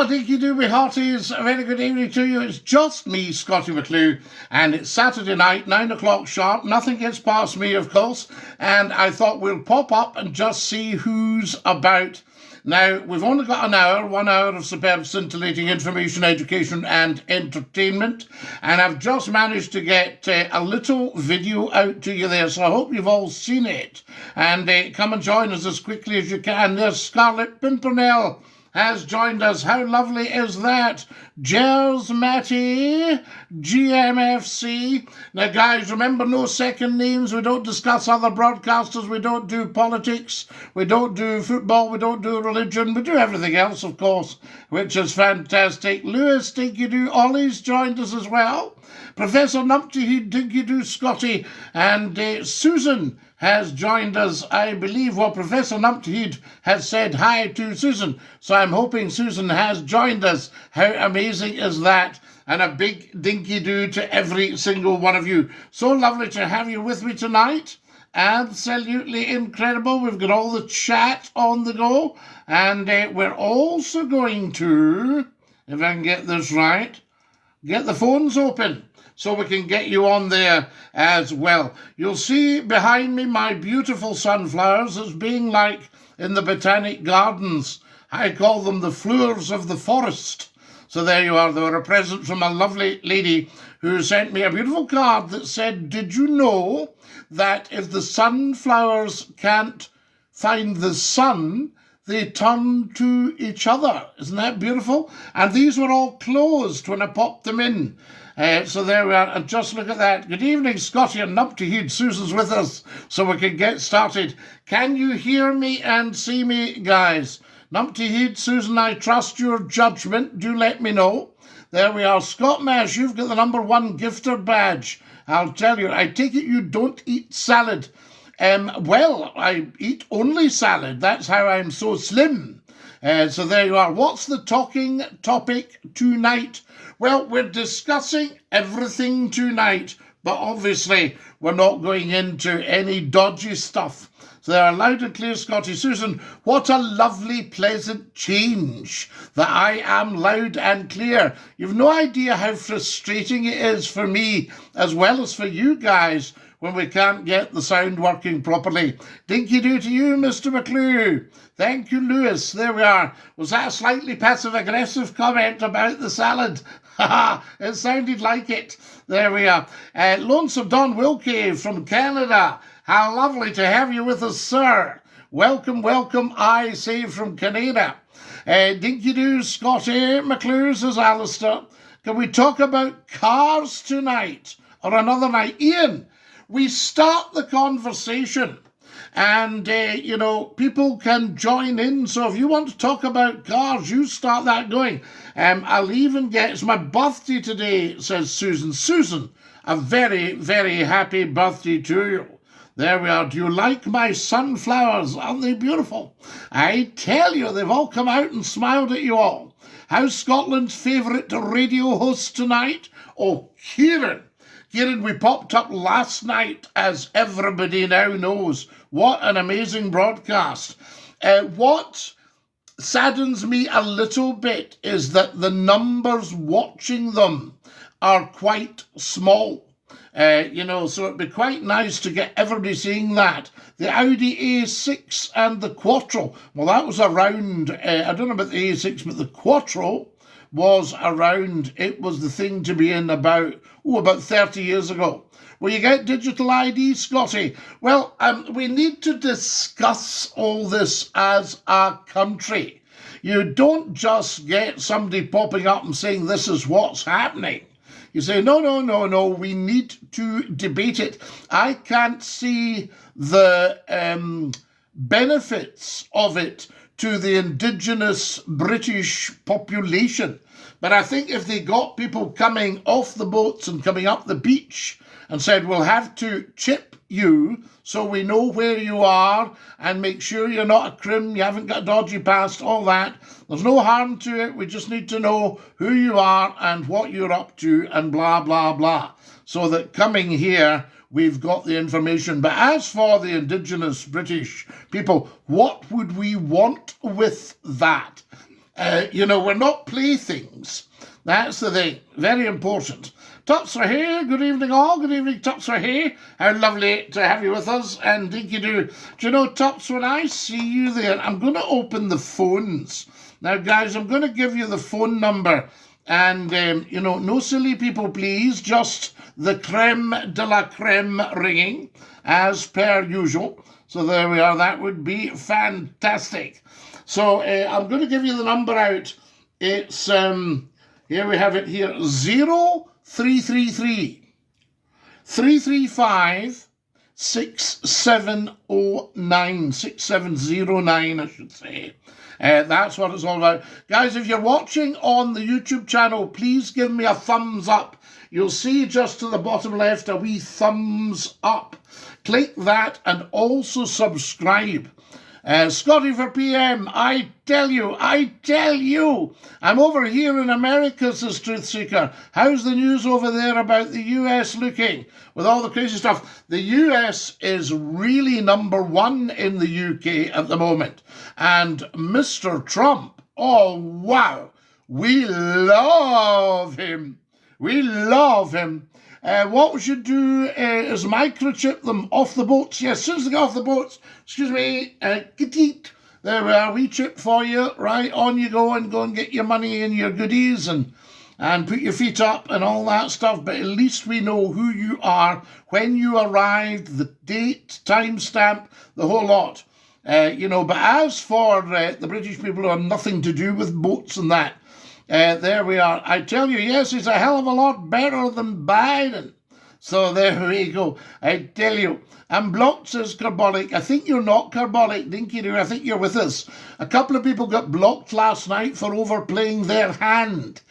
Oh, dinky do me hearties. A very good evening to you. It's just me, Scottie McClue, and it's Saturday night, 9 o'clock sharp. Nothing gets past me, of course, and I thought we'll pop up and just see who's about. Now, we've only got an hour, 1 hour of superb, scintillating information, education and entertainment, and I've just managed to get a little video out to you there, so I hope you've all seen it, and come and join us as quickly as you can. There's Scarlett Pimpernel has joined us. How lovely is that? Gers Matty, GMFC. Now, guys, remember, no second names. We don't discuss other broadcasters. We don't do politics. We don't do football. We don't do religion. We do everything else, of course, which is fantastic. Lewis Dinky-Doo Ollie's joined us as well. Professor Numpty Dinky-Doo Scottie, and Susan has joined us, I believe. Well, Professor Numpty has said hi to Susan, so I'm hoping Susan has joined us. How amazing is that? And a big dinky-doo to every single one of you. So lovely to have you with me tonight. Absolutely incredible. We've got all the chat on the go, and we're also going to, if I can get this right, get the phones open so we can get you on there as well. You'll see behind me my beautiful sunflowers as being like in the Botanic Gardens. I call them the flowers of the forest. So there you are. They were a present from a lovely lady who sent me a beautiful card that said, did you know that if the sunflowers can't find the sun, they turn to each other? Isn't that beautiful? And these were all closed when I popped them in. So there we are, and just look at that. Good evening, Scottie and Numpty. Susan's with us, so we can get started. Can you hear me and see me, guys? Numpty, Susan, I trust your judgment. Do let me know. There we are. Scott Mash, you've got the #1 gifter badge. I'll tell you, I take it you don't eat salad. Well, I eat only salad. That's how I'm so slim. So there you are. What's the talking topic tonight? Well, we're discussing everything tonight, but obviously we're not going into any dodgy stuff. So they are loud and clear, Scottie. Susan, what a lovely, pleasant change that I am loud and clear. You've no idea how frustrating it is for me as well as for you guys when we can't get the sound working properly. Dinky-doo to you, Mr. McClue. Thank you, Lewis. There we are. Was that a slightly passive-aggressive comment about the salad? It sounded like it. There we are. Lonesome Don Wilkie from Canada. How lovely to have you with us, sir. Welcome, welcome, I say, from Canada. Dinky-doo, Scottie McClue, says Alistair. Can we talk about cars tonight or another night? Ian, we start the conversation. And, you know, people can join in. So if you want to talk about cars, you start that going. I'll even get, it's my birthday today, says Susan. Susan, a very, very happy birthday to you. There we are. Do you like my sunflowers? Aren't they beautiful? I tell you, they've all come out and smiled at you all. How's Scotland's favourite radio host tonight? Oh, Kieran. Kieran, we popped up last night, as everybody now knows. What an amazing broadcast. What saddens me a little bit is that the numbers watching them are quite small. You know, so it'd be quite nice to get everybody seeing that. The Audi A6 and the Quattro, well, that was around, I don't know about the A6, but the Quattro was around. It was the thing to be in about 30 years ago. Will you get digital ID, Scottie? Well, we need to discuss all this as a country. You don't just get somebody popping up and saying this is what's happening. You say, no, we need to debate it. I can't see the benefits of it to the indigenous British population. But I think if they got people coming off the boats and coming up the beach and said, we'll have to chip you so we know where you are and make sure you're not a crim, you haven't got a dodgy past, all that. There's no harm to it. We just need to know who you are and what you're up to and blah, blah, blah. So that coming here, we've got the information. But as for the indigenous British people, what would we want with that? We're not playthings. That's the thing. Very important. Tuts are here. Good evening, all. Good evening, Tuts are here. How lovely to have you with us. And dinky do. Do you know, Tuts, when I see you there, I'm going to open the phones. Now, guys, I'm going to give you the phone number. And, no silly people, please. Just the creme de la creme ringing, as per usual. So there we are. That would be fantastic. So I'm going to give you the number out. It's, here we have it here, 0333 335 6709, 6709, I should say. That's what it's all about. Guys, if you're watching on the YouTube channel, please give me a thumbs up. You'll see just to the bottom left a wee thumbs up. Click that and also subscribe. Scottie for PM, I tell you, I'm over here in America, says Truth Seeker. How's the news over there about the US looking? With all the crazy stuff, the US is really number one in the UK at the moment. And Mr. Trump, oh wow, we love him. We love him. What we should do is microchip them off the boats. Yes, as soon as they get off the boats, excuse me, kitty, there we are, we chip for you. Right, on you go and get your money and your goodies and put your feet up and all that stuff. But at least we know who you are, when you arrived, the date, timestamp, the whole lot. But as for the British people who have nothing to do with boats and that, there we are. I tell you, yes, he's a hell of a lot better than Biden. So there we go. I tell you. I'm blocked, says Carbolic. I think you're not Carbolic, Dinky Doo. I think you're with us. A couple of people got blocked last night for overplaying their hand.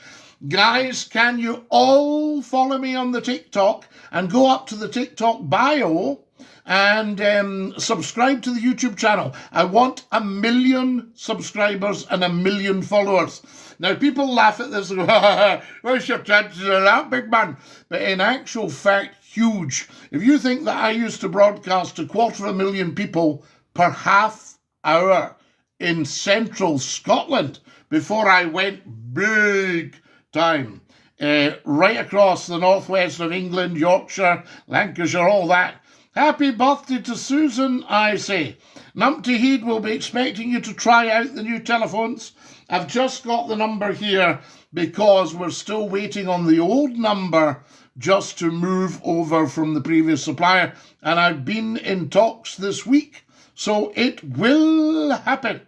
Guys, can you all follow me on the TikTok and go up to the TikTok bio and subscribe to the YouTube channel? I want 1 million subscribers and 1 million followers. Now, people laugh at this and go, where's your chances of that, big man? But in actual fact, huge. If you think that I used to broadcast to 250,000 people per half hour in central Scotland before I went big time, right across the northwest of England, Yorkshire, Lancashire, all that. Happy birthday to Susan, I say. Numpty Heed will be expecting you to try out the new telephones. I've just got the number here because we're still waiting on the old number just to move over from the previous supplier. And I've been in talks this week, so it will happen.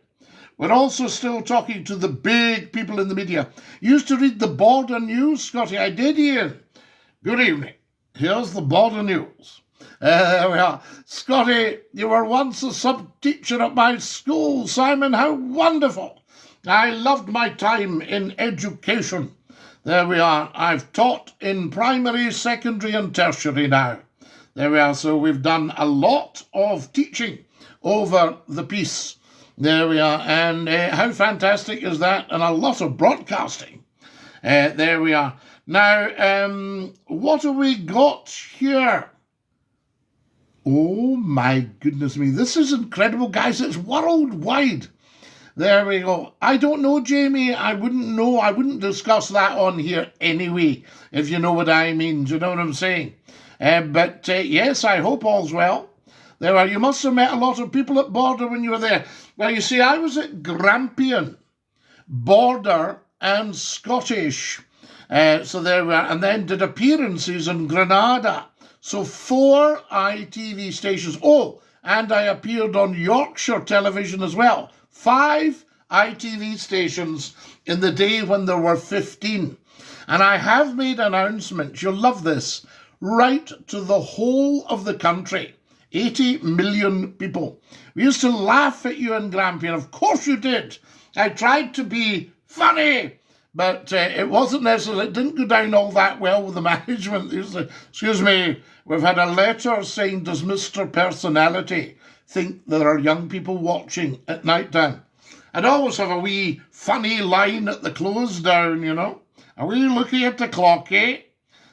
We're also still talking to the big people in the media. You used to read the border news, Scottie. I did, Ian. Good evening. Here's the border news. There we are. Scottie, you were once a sub-teacher at my school. Simon, how wonderful. I loved my time in education. There we are. I've taught in primary, secondary and tertiary now. There we are. So we've done a lot of teaching over the piece. There we are. And how fantastic is that? And a lot of broadcasting. There we are. Now, what have we got here? Oh, my goodness me. This is incredible, guys. It's worldwide. There we go. I don't know, Jamie. I wouldn't know. I wouldn't discuss that on here anyway, if you know what I mean. Do you know what I'm saying? But yes, I hope all's well. There are. You must have met a lot of people at Border when you were there. Well, you see, I was at Grampian, Border and Scottish. So there we are. And then did appearances in Granada. So 4 ITV stations. Oh, and I appeared on Yorkshire television as well. 5 ITV stations in the day when there were 15. And I have made announcements, you'll love this, right to the whole of the country. 80 million people. We used to laugh at you in Grampian. Of course you did. I tried to be funny, but it wasn't necessarily, it didn't go down all that well with the management. They used to, excuse me, we've had a letter saying, does Mr. Personality think there are young people watching at night time? I'd always have a wee funny line at the close down, you know. Are we looking at the clock, eh?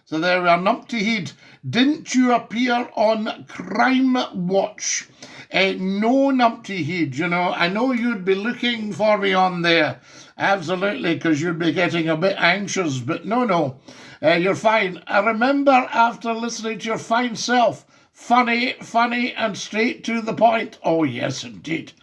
So there we are. Numpty Heed, didn't you appear on Crime Watch? No, Numpty Heed, you know. I know you'd be looking for me on there. Absolutely, because you'd be getting a bit anxious, but no, you're fine. I remember after listening to your fine self, funny, and straight to the point. Oh, yes, indeed.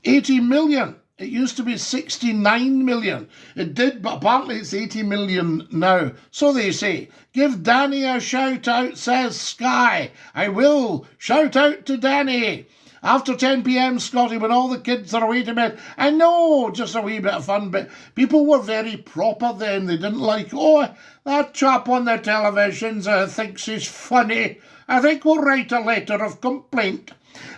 80 million. It used to be 69 million. It did, but apparently it's 80 million now. So they say. Give Danny a shout out, says Sky. I will. Shout out to Danny. After 10 p.m, Scottie, when all the kids are away to bed. I know, just a wee bit of fun, but people were very proper then. They didn't like, oh, that chap on the televisions thinks he's funny. I think we'll write a letter of complaint.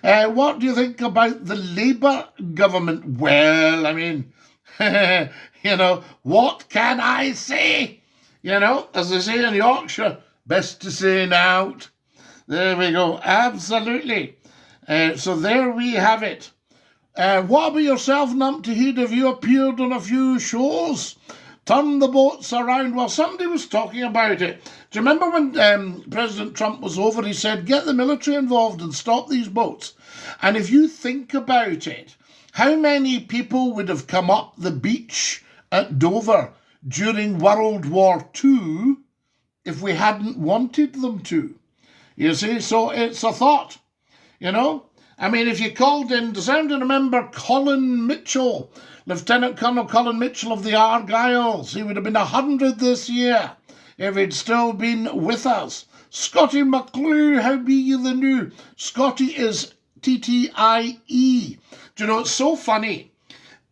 What do you think about the Labour government? Well, I mean, what can I say? As they say in Yorkshire, best to say out. There we go, absolutely. So there we have it. What about yourself, Numpty Heed? Have you appeared on a few shows? Turn the boats around. Well, somebody was talking about it. Do you remember when President Trump was over, he said, get the military involved and stop these boats? And if you think about it, how many people would have come up the beach at Dover during World War II if we hadn't wanted them to? You see, so it's a thought, I mean, if you called in, does anyone remember Colin Mitchell, Lieutenant Colonel Colin Mitchell of the Argylls? He would have been 100 this year if he'd still been with us. Scottie McCLUE, how be you the new? Scottie is TTIE. Do you know, it's so funny.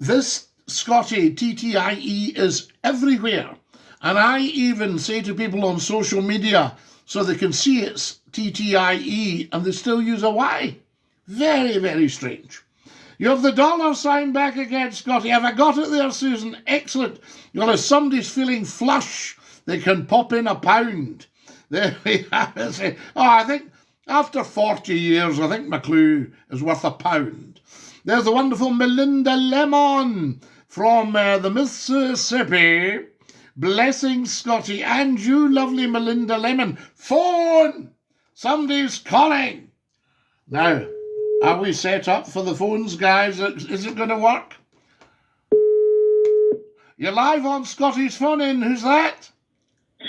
This Scottie, TTIE, is everywhere. And I even say to people on social media, so they can see it's TTIE, and they still use a Y. Very, very strange. You have the dollar sign back again, Scottie. Have I got it there, Susan? Excellent. Well, if somebody's feeling flush, they can pop in £1. There we have it. Oh, I think after 40 years, I think McClue is worth £1. There's the wonderful Melinda Lemon from the Mississippi. Blessings, Scottie. And you, lovely Melinda Lemon. Phone! Somebody's calling. Now, are we set up for the phones, guys? Is it going to work? You're live on Scottie's phone in. Who's that?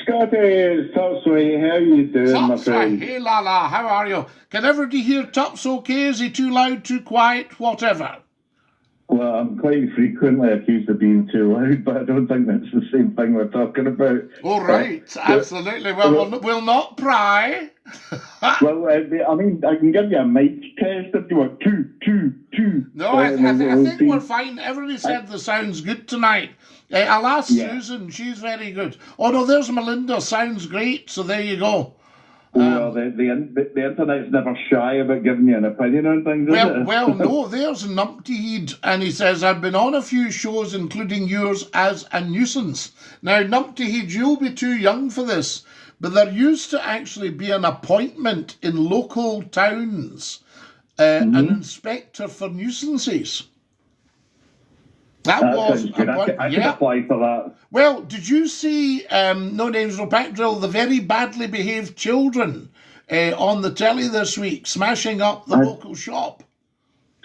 Scottie, it's Topsway. How you doing, my friend? Hey, Lala, how are you? Can everybody hear Tops okay? Is he too loud, too quiet, whatever? Well, I'm quite frequently accused of being too loud, but I don't think that's the same thing we're talking about. All right, absolutely. Well, we'll not pry. Well, I mean, I can give you a mic test if you want. Two. No, I think we're fine. Everybody said the sound's good tonight. I'll ask Susan. She's very good. Oh, no, there's Melinda. Sounds great. So there you go. Well, the internet's never shy about giving you an opinion on things, is it? Well, no, there's Numpty Heed, and he says, I've been on a few shows, including yours, as a nuisance. Now, Numpty Heed, you'll be too young for this, but there used to actually be an appointment in local towns, an inspector for nuisances. That was good. I could apply for that. Well, did you see No Names No Pack Drill, the very badly behaved children on the telly this week, smashing up the local shop?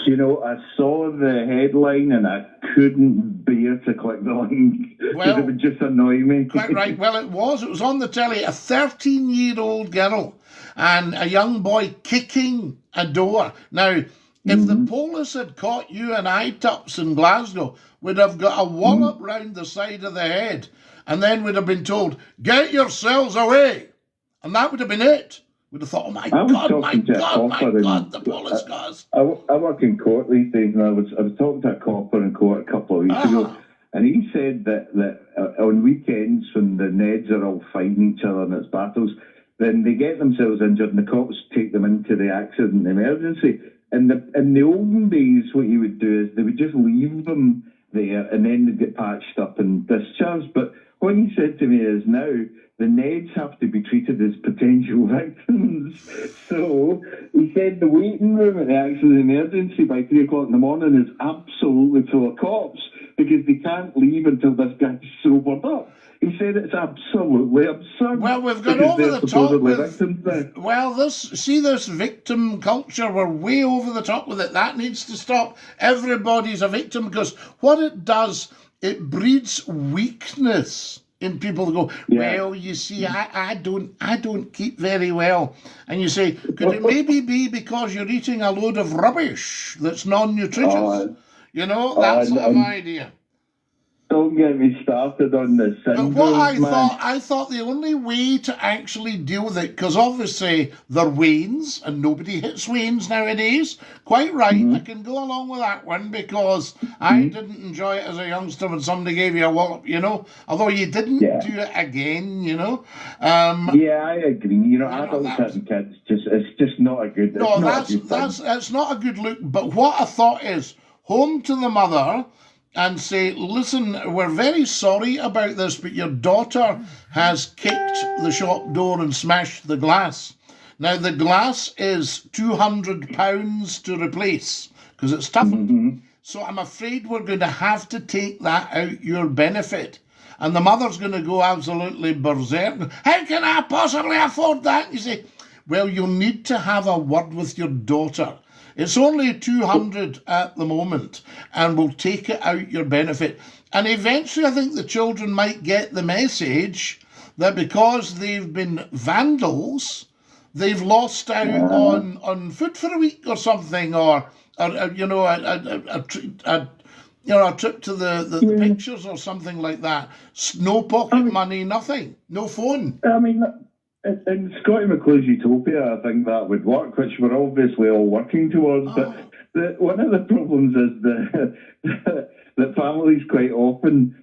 You know, I saw the headline and I couldn't bear to click the link because it would just annoy me. Quite right. Well, it was on the telly, a 13-year-old girl and a young boy kicking a door. Now, if the police had caught you and I, Tups, in Glasgow, we'd have got a wallop round the side of the head, and then we'd have been told, get yourselves away. And that would have been it. We'd have thought, oh my God, the police guys. I work in court these days, and I was talking to a copper in court a couple of weeks ago, and he said that on weekends when the Neds are all fighting each other and it's battles, then they get themselves injured and the cops take them into the accident emergency. In the olden days, what you would do is they would just leave them there and then they'd get patched up and discharged. But what he said to me is now the Neds have to be treated as potential victims. So he said the waiting room at the accident emergency by 3 o'clock in the morning is absolutely full of cops because they can't leave until this guy's sobered up. He said it's absolutely absurd. Well, we've gone over the top with... Well, this victim culture, we're way over the top with it. That needs to stop. Everybody's a victim because what it does, it breeds weakness in people who go, well, you see, I don't keep very well. And you say, could it maybe be because you're eating a load of rubbish that's non-nutritious? You know, that sort of idea. Don't get me started on the syndrome, but I thought the only way to actually deal with it, because obviously they're wains, and nobody hits wains nowadays. Quite right, I can go along with that one, because I didn't enjoy it as a youngster when somebody gave you a wallop, you know, although you didn't do it again, you know. I agree. You know, adults hitting kids, it's just not a good. No, that's not a good look. But what I thought is, home to the mother and say, listen, we're very sorry about this, but your daughter has kicked the shop door and smashed the glass. Now, the glass is £200 to replace because it's toughened. So I'm afraid we're going to have to take that out your benefit. And the mother's going to go absolutely berserk. How can I possibly afford that? You say, well, you'll need to have a word with your daughter. It's only 200 at the moment, and we'll take it out your benefit. And eventually I think the children might get the message that because they've been vandals, they've lost out on food for a week or something, or you know, a trip to the pictures or something like that. No pocket money, nothing, no phone. I mean, in Scottie McClue's utopia, I think that would work, which we're obviously all working towards. But one of the problems is that families quite often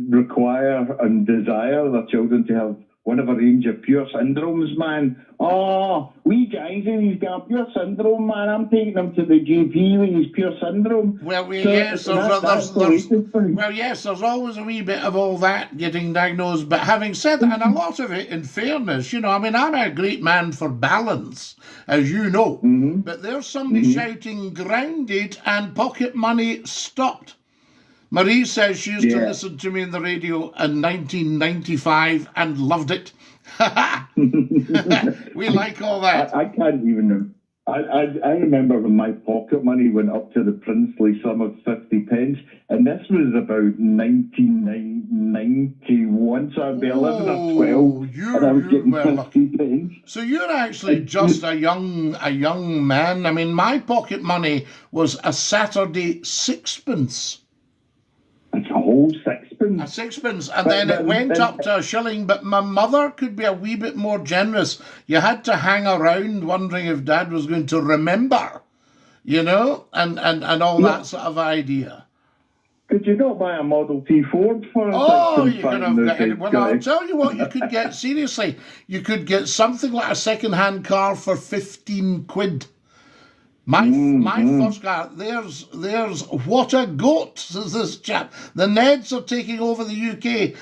require and desire their children to have one of a range of pure syndromes, man. Oh, wee guys, he's got a pure syndrome, man. I'm taking him to the GP with his pure syndrome. Well, yes, there's always a wee bit of all that getting diagnosed. But having said that, and a lot of it, in fairness, you know, I mean, I'm a great man for balance, as you know. But there's somebody shouting grounded and pocket money stopped. Marie says she used to listen to me on the radio in 1995 and loved it. We like all that. I can't even... I remember when my pocket money went up to the princely sum of 50 pence, and this was about 1991, so I'd be 11 or 12, and I was getting 50 pence. So you're actually just a young man. I mean, my pocket money was a Saturday sixpence. It's a whole sixpence. A sixpence, and then it went up to a shilling, but my mother could be a wee bit more generous. You had to hang around wondering if Dad was going to remember, you know, and all that sort of idea. Could you not buy a Model T Ford for a sixpence? You could have got it. Well, I'll tell you what you could get, seriously. You could get something like a second-hand car for 15 quid. My first car, there's what a goat, says this chap. The Neds are taking over the UK.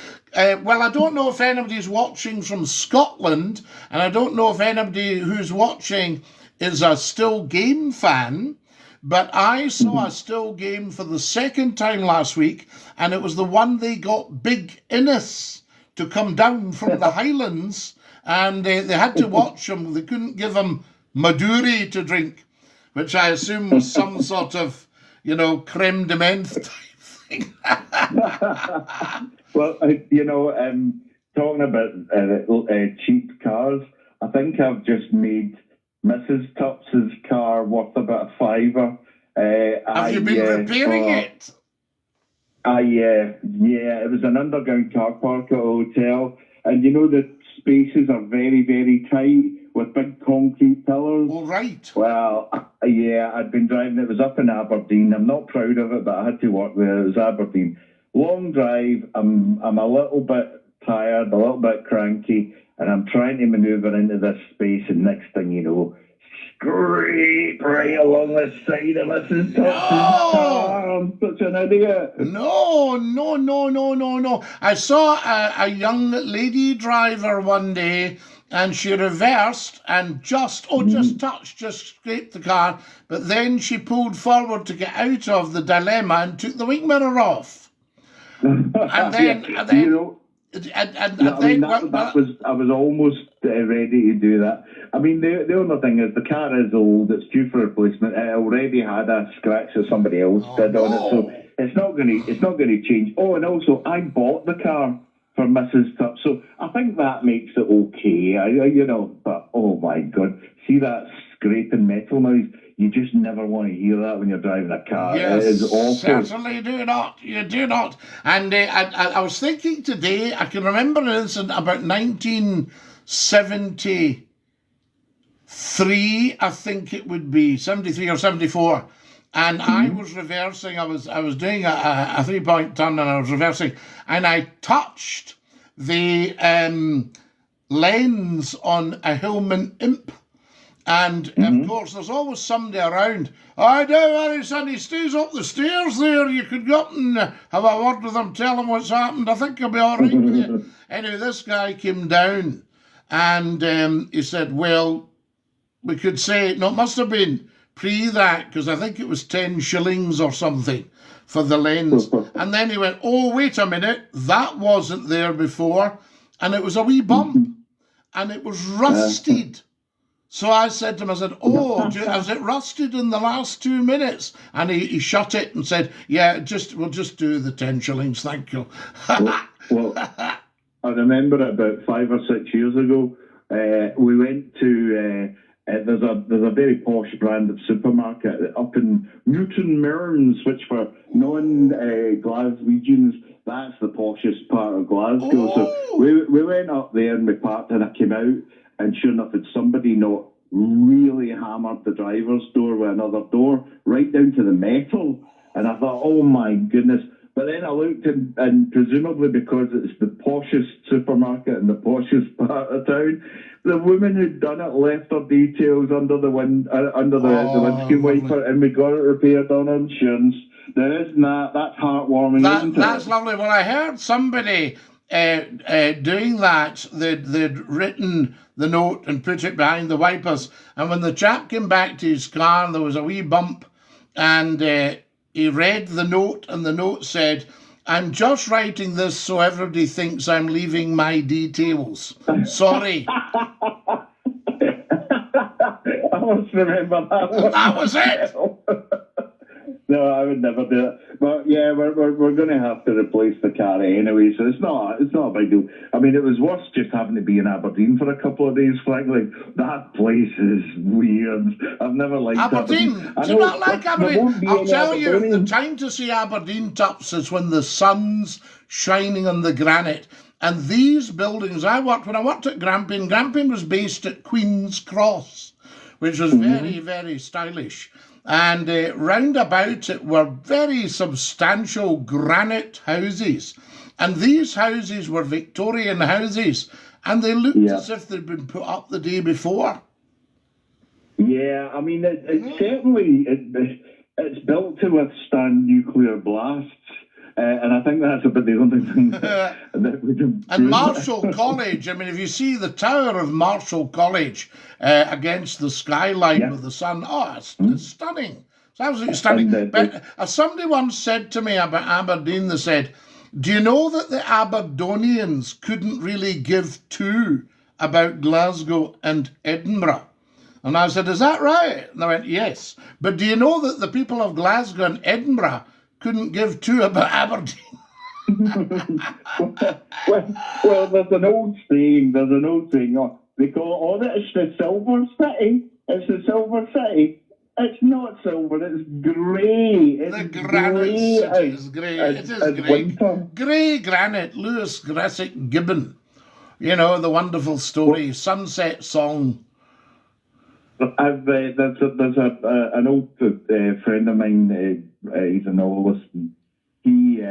Well, I don't know if anybody's watching from Scotland, and I don't know if anybody who's watching is a Still Game fan, but I saw a Still Game for the second time last week, and it was the one they got Big Innes to come down from the Highlands, and they had to watch him. They couldn't give him Maduri to drink, which I assume was some sort of, you know, creme de menthe type thing. Well, you know, talking about cheap cars, I think I've just made Mrs. Tups's car worth about £5. Have you been repairing it? Yeah, it was an underground car park at a hotel, and you know the spaces are very, very tight with big concrete pillars. Oh, right. Well, yeah, I'd been driving. It was up in Aberdeen. I'm not proud of it, but I had to work there. It was Aberdeen. Long drive. I'm a little bit tired, a little bit cranky, and I'm trying to manoeuvre into this space, and next thing you know, scrape right along the side of Mrs. Thompson's car. I'm such an idiot. No. I saw a young lady driver one day, and she reversed and just scraped the car, but then she pulled forward to get out of the dilemma and took the wing mirror off. I was almost ready to do that. I mean, the only thing is the car is old. It's due for replacement. It already had a scratch that somebody else did on it. So it's not going to change. Oh, and also I bought the car for Mrs. Tupp, so I think that makes it okay. But oh my God, see that scraping metal noise? You just never want to hear that when you're driving a car. Yes, it is awful. Certainly do not. You do not. And I was thinking today, I can remember this in about 1973, I think it would be, 73 or 74. And I was reversing, I was doing a 3-point turn and I was reversing, and I touched the lens on a Hillman Imp. And of course, there's always somebody around. Oh, don't worry, son, he stays up the stairs there. You could go up and have a word with him, tell him what's happened. I think he'll be all right with you. Anyway, this guy came down and he said, well, we could say, no, it must have been pre that, because I think it was 10 shillings or something for the lens. And then he went, oh, wait a minute, that wasn't there before. And it was a wee bump and it was rusted. So I said to him, I said, oh, has it rusted in the last 2 minutes? And he shut it and said, yeah, we'll just do the 10 shillings, thank you. well, I remember about 5 or 6 years ago, we went to, there's a very posh brand of supermarket up in Newton Mearns, which for non-Glaswegians, that's the poshest part of Glasgow. Oh. So we went up there and we parked and I came out, and sure enough, had somebody not really hammered the driver's door with another door right down to the metal. And I thought, oh my goodness. But then I looked and presumably because it's the poshest supermarket in the poshest part of town, the woman who'd done it left her details under the windscreen wiper, and we got it repaired on insurance. Now, isn't that's heartwarming, isn't it? That's lovely. Well, I heard somebody doing that. They'd written the note and put it behind the wipers, and when the chap came back to his car, there was a wee bump, and he read the note, and the note said, I'm just writing this so everybody thinks I'm leaving my details. Sorry. I must remember that one. That was it. No, I would never do it. But yeah, we're going to have to replace the car anyway, so it's not a big deal. I mean, it was worse just having to be in Aberdeen for a couple of days, frankly. That place is weird. I've never liked Aberdeen. Do you not like Aberdeen? I'll tell you, the time to see Aberdeen Tups is when the sun's shining on the granite. And these buildings, when I worked at Grampian was based at Queen's Cross, which was very, very stylish. And round about it were very substantial granite houses. And these houses were Victorian houses, and they looked as if they'd been put up the day before. Yeah, I mean, certainly it's built to withstand nuclear blasts. And I think that's about the only thing that we do. And Marshall College, I mean, if you see the tower of Marshall College against the skyline with the sun, it's stunning. It's absolutely stunning. But as somebody once said to me about Aberdeen, they said, do you know that the Aberdonians couldn't really give two about Glasgow and Edinburgh? And I said, is that right? And they went, yes. But do you know that the people of Glasgow and Edinburgh couldn't give two about Aberdeen? well, there's an old saying. They call it, it's the Silver City. It's the Silver City. It's not silver, it's grey. It's the granite city is grey. It is grey. Grey granite, Lewis Gressick Gibbon. You know, the wonderful story, Sunset Song. There's an old friend of mine, he's a novelist. He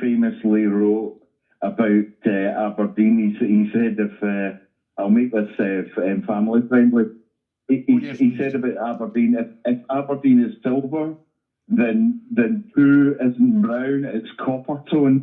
famously wrote about Aberdeen. He said, if I'll make this family friendly, he said about Aberdeen, if Aberdeen is silver, then poo isn't brown, it's copper tone.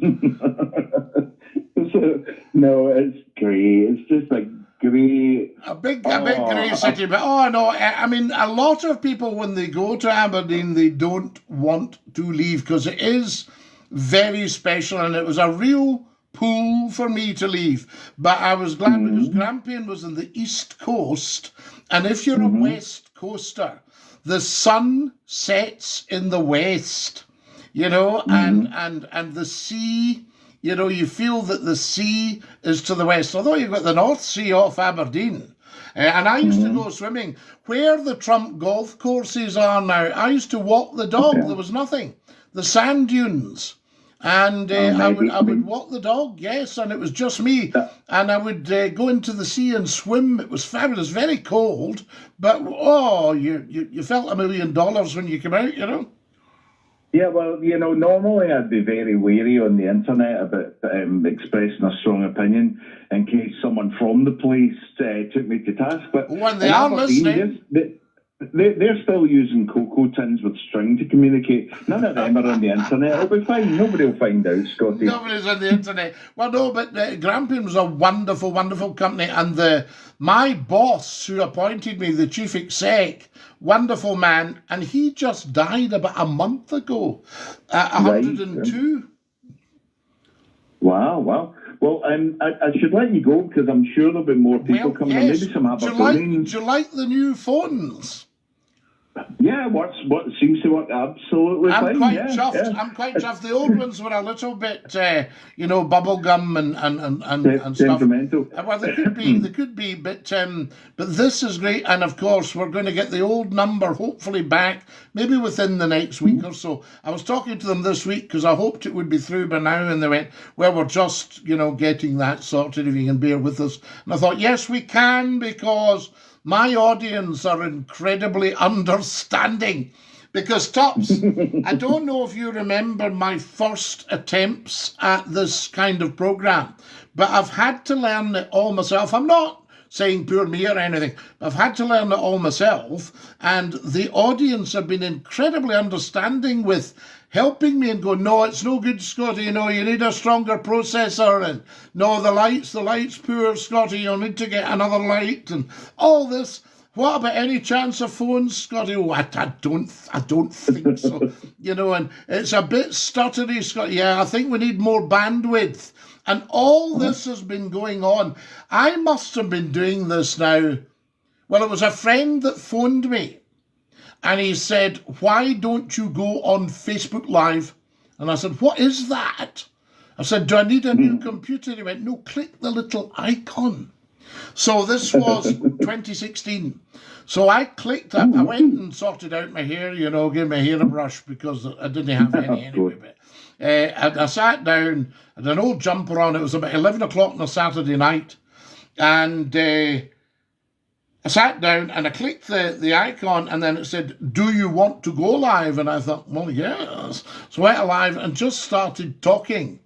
So, no, it's grey. It's just like grey. A big grey city, but I mean, a lot of people when they go to Aberdeen, they don't want to leave because it is very special, and it was a real pull for me to leave. But I was glad because Grampian was on the east coast, and if you're a west coaster, the sun sets in the west. you know, and the sea, you know, you feel that the sea is to the west, although you've got the North Sea off Aberdeen. And I used to go swimming where the Trump golf courses are now. I used to walk the dog. There was nothing. The sand dunes. And I would walk the dog, yes, and it was just me. And I would go into the sea and swim. It was fabulous, very cold, but you felt $1 million when you came out, you know. Yeah, well, you know, normally I'd be very wary on the internet about expressing a strong opinion in case someone from the police took me to task. But when they are listening, they're still using cocoa tins with string to communicate. None of them are on the internet. It'll be fine. Nobody will find out, Scottie. Nobody's on the internet. Well, no, but Grampian was a wonderful, wonderful company. And my boss, who appointed me, the chief exec, wonderful man, and he just died about a month ago, 102. Wow. Well, I should let you go because I'm sure there'll be more people coming. Yes. Maybe some Aberdonians. Do you like the new phones? Yeah, what seems to work absolutely fine. I'm quite chuffed. The old ones were a little bit, bubblegum and stuff. Temperamental. Well, they could be, but this is great. And of course, we're going to get the old number hopefully back, maybe within the next week or so. I was talking to them this week because I hoped it would be through by now, and they went, well, we're just, getting that sorted, if you can bear with us. And I thought, yes, we can, because my audience are incredibly understanding. Because, Tops, I don't know if you remember my first attempts at this kind of programme, but I've had to learn it all myself. I'm not saying poor me or anything. I've had to learn it all myself, and the audience have been incredibly understanding with helping me and going, no, it's no good, Scottie, you need a stronger processor, and no, the light's poor, Scottie, you'll need to get another light, and all this. What about any chance of phones, Scottie? Oh, I don't think so. And it's a bit stuttery, Scottie. Yeah, I think we need more bandwidth. And all this has been going on. I must have been doing this now. Well, it was a friend that phoned me, and he said, why don't you go on Facebook Live? And I said, what is that? I said, do I need a new computer? He went, no, click the little icon. So this was 2016. So I clicked up. I went and sorted out my hair, gave my hair a brush because I didn't have any anyway. But I sat down, I had an old jumper on. It was about 11 o'clock on a Saturday night. And I sat down and I clicked the icon, and then it said, do you want to go live? And I thought, well, yes. So I went live and just started talking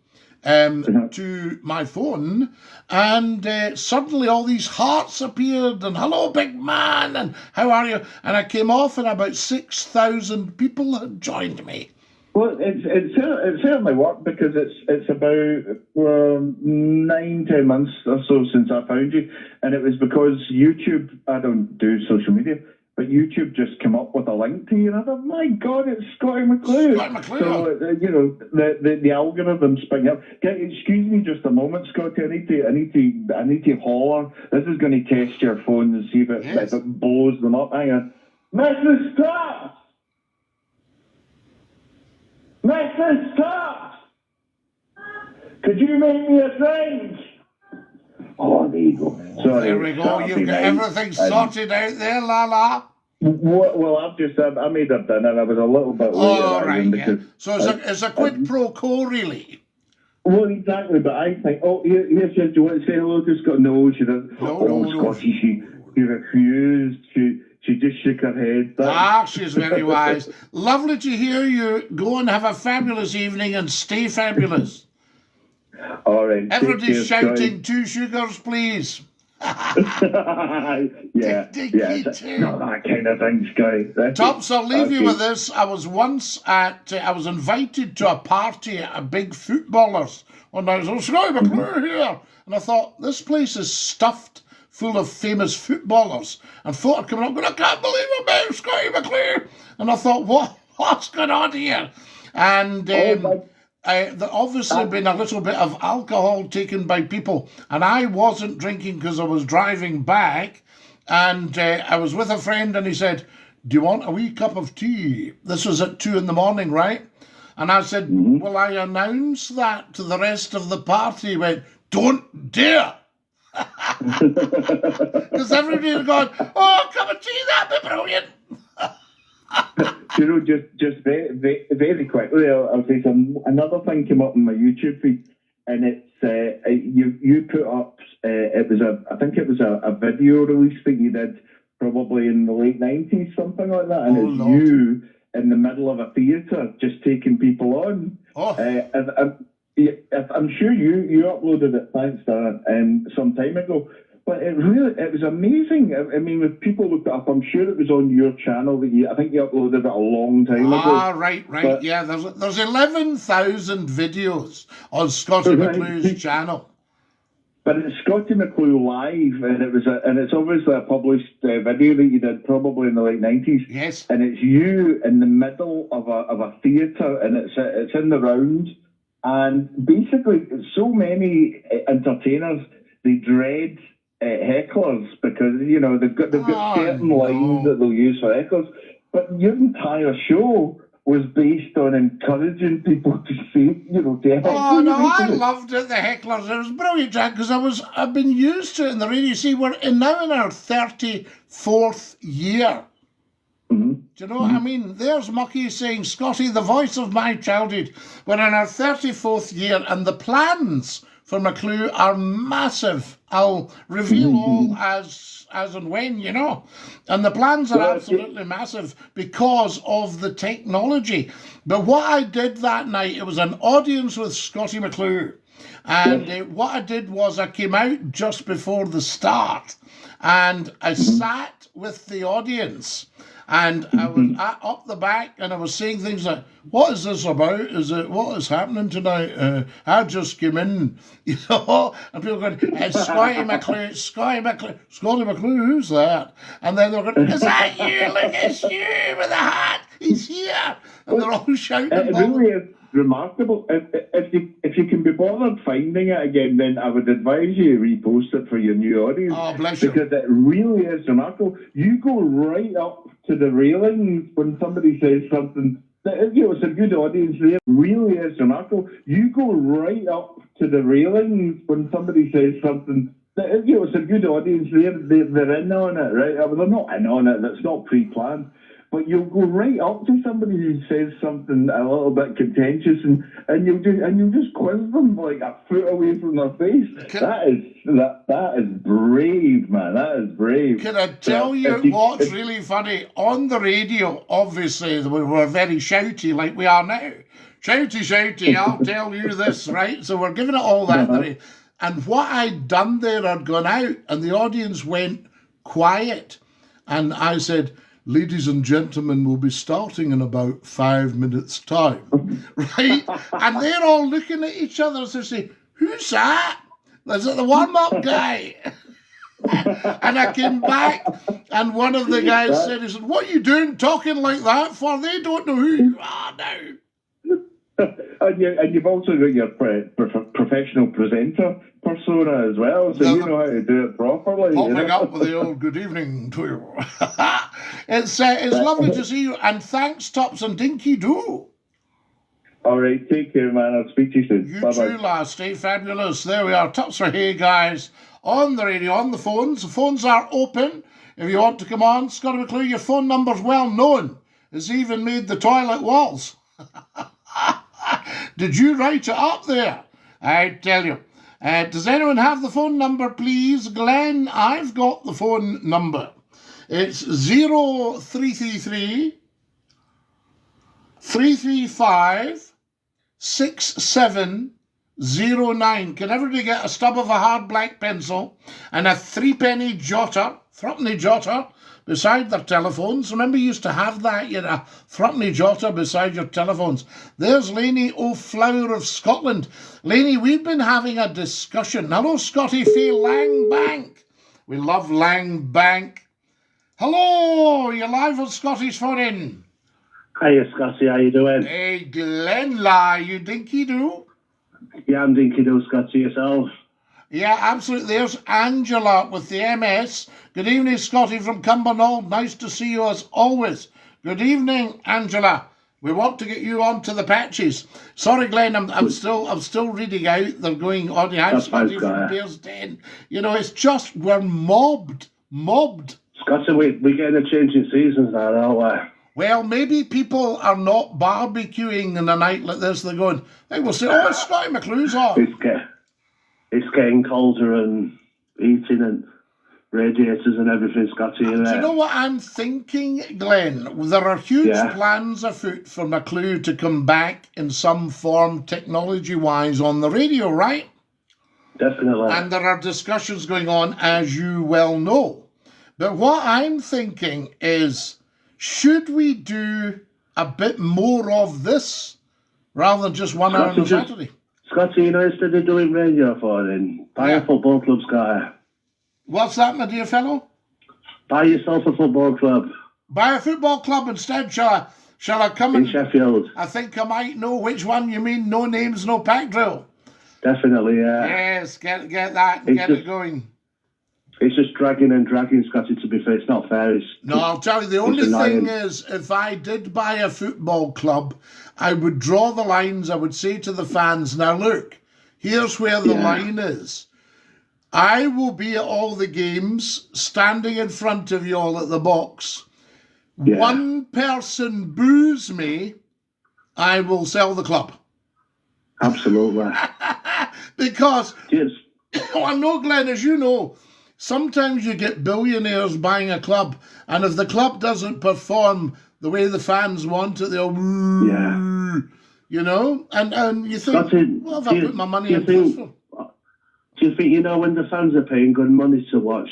to my phone, and suddenly all these hearts appeared, and hello, big man, and how are you? And I came off, and about 6,000 people had joined me. Well, it certainly worked, because it's about 9-10 months or so since I found you, and it was because YouTube, I don't do social media, but YouTube just came up with a link to you, and I thought, my God, it's Scottie McClue. So, the algorithm spring up. Excuse me just a moment, Scottie. I need to holler. This is going to test your phone and see if it blows them up. Hang on. Mrs. Stop! Mrs. Stop! Could you make me a drink? Oh, there you go. Sorry. There we go. You've got everything sorted out there, Lala. Well, I made her dinner. I was a little bit late. Oh, right, yeah. So it's a quid pro quo, really. Well, exactly. But I think, here she is. Do you want to say hello to Scott? No, she doesn't. No. Scottie, she refused. She just shook her head. She's very wise. Lovely to hear you. Go and have a fabulous evening and stay fabulous. All right. Everybody's shouting 2 sugars, please. yeah. Not that kind of thing, Scottie. Tops, I'll leave you with this. I was once I was invited to a party at a big footballers. And I was, Scottie McClue here. And I thought, this place is stuffed full of famous footballers. And folk are coming up going, I can't believe I met Scottie McClue. And I thought, what's going on here? And there obviously been a little bit of alcohol taken by people, and I wasn't drinking because I was driving back, and I was with a friend, and he said, do you want a wee cup of tea? This was at 2 a.m, right? And I said, will I announce that to the rest of the party? He went, don't dare. Because everybody had gone, oh, come and see, that'd be brilliant. You know, just very quickly, I'll say another thing came up on my YouTube feed, and it's you put up I think it was a video release that you did probably in the late 90s, something like that, and it's Lord. you in the middle of a theatre just taking people on. I'm sure you uploaded it, thanks, Darren, some time ago. But it was amazing. I mean, if people look it up, I'm sure it was on your channel that I think you uploaded it a long time ago. Ah, right. But, yeah, there's 11,000 videos on Scottie McClue's channel. But it's Scottie McClue Live, and it's obviously a published video that you did probably in the late 90s. Yes. And it's you in the middle of a theatre, and it's in the round. And basically, so many entertainers, they dread hecklers because, you know, they've got certain lines that they'll use for hecklers. But your entire show was based on encouraging people to say, you know, to heckle. Oh, no, I loved it, the hecklers. It was brilliant, Jack, because I've been used to it in the radio. See, we're now in our 34th year. Do you know what I mean? There's Mucky saying, Scottie, the voice of my childhood. We're in our 34th year, and the plans for McClue are massive. I'll reveal all as and when, you know. And the plans are absolutely massive because of the technology. But what I did that night, it was an audience with Scottie McClue. And what I did was I came out just before the start, and I sat with the audience. And I was up the back, and I was saying things like, what is this about? What is happening tonight? I just came in, you know, and people going, it's Scottie McClue, Scottie McClue, who's that? And then they're going, is that you? Look, it's you with the hat, he's here. And they're all shouting. It really is remarkable. If you can be bothered finding it again, then I would advise you repost it for your new audience. Oh, bless you. Because it really is remarkable. You go right up to the railings when somebody says something. You know, it's a good audience there. Really is remarkable. You go right up to the railings when somebody says something. You know, it's a good audience there. They're in on it, right? Well, they're not in on it. That's not pre-planned. But you'll go right up to somebody who says something a little bit contentious, and you'll just quiz them like a foot away from their face. That is brave, man. That is brave. Can I tell you what's really funny? On the radio, obviously, we were very shouty like we are now. Shouty, I'll tell you this, right? So we're giving it all that. And what I'd done there, I'd gone out, and the audience went quiet. And I said, ladies and gentlemen, we'll be starting in about 5 minutes' time, right? And they're all looking at each other as they say, who's that? Is it the warm-up guy? And I came back, and one of the guys said, he said, what are you doing talking like that for? They don't know who you are now. And you've also got your professional presenter persona as well, so you know how to do it properly. Popping up with the old good evening to you. It's lovely to see you, and thanks, Tops and Dinky Doo. All right, take care, man. I'll speak to you soon. You Bye-bye. too, lass. Stay fabulous. There we are. Tops for Hey, guys. On the radio, on the phones. The phones are open. If you want to come on, Scottie McClue, your phone number's well known. It's even made the toilet walls. Did you write it up there? I tell you. Does anyone have the phone number, please? Glenn, I've got the phone number. It's 0333 335 6709. Can everybody get a stub of a hard black pencil and a threepenny jotter beside their telephones? Remember, you used to have that, you had a threepenny jotter beside your telephones. There's Lainey O'Flower of Scotland. Lainey, we've been having a discussion. Hello, Scottie Faye Langbank. We love Langbank. Hello, you're live on Scotty's phone in. Hiya, Scottie, how you doing? Hey, Glenn, you dinky do? Yeah, I'm dinky do, Scottie, yourself. Yeah, absolutely. There's Angela with the MS. Good evening, Scottie from Cumbernauld. Nice to see you as always. Good evening, Angela. We want to get you onto the patches. Sorry, Glenn, I'm still reading out. They're going on the house party from Bears Den. You know, it's just we're mobbed. Scotty, we're getting a change in seasons now, aren't we? Well, maybe people are not barbecuing in a night like this. They're going, they will say, oh, it's Scottie McCLUE's on. It's getting colder and heating and radiators and everything, Scotty. Do you know what I'm thinking, Glenn? There are huge plans afoot for McCLUE to come back in some form, technology-wise, on the radio, right? Definitely. And there are discussions going on, as you well know. But what I'm thinking is, should we do a bit more of this rather than just 1 hour on Saturday? Scotty, you know, instead of doing radio for then, buy a football club, Scotty. What's that, my dear fellow? Buy yourself a football club. Buy a football club instead, shall I come in Sheffield? I think I might know which one you mean. No names, no pack drill. Definitely, yeah. Yes, get that and get it going. It's just dragging, Scotty, to be fair. It's not fair. No, I'll tell you, the only thing is, if I did buy a football club, I would draw the lines. I would say to the fans, now look, here's where the line is. I will be at all the games, standing in front of you all at the box. Yeah. One person boos me, I will sell the club. Absolutely. Because, yes. I know, Glenn, as you know, sometimes you get billionaires buying a club, and if the club doesn't perform the way the fans want it, they'll you know, and you think, well, if I put my money in this for... Do you think, you know, when the fans are paying good money to watch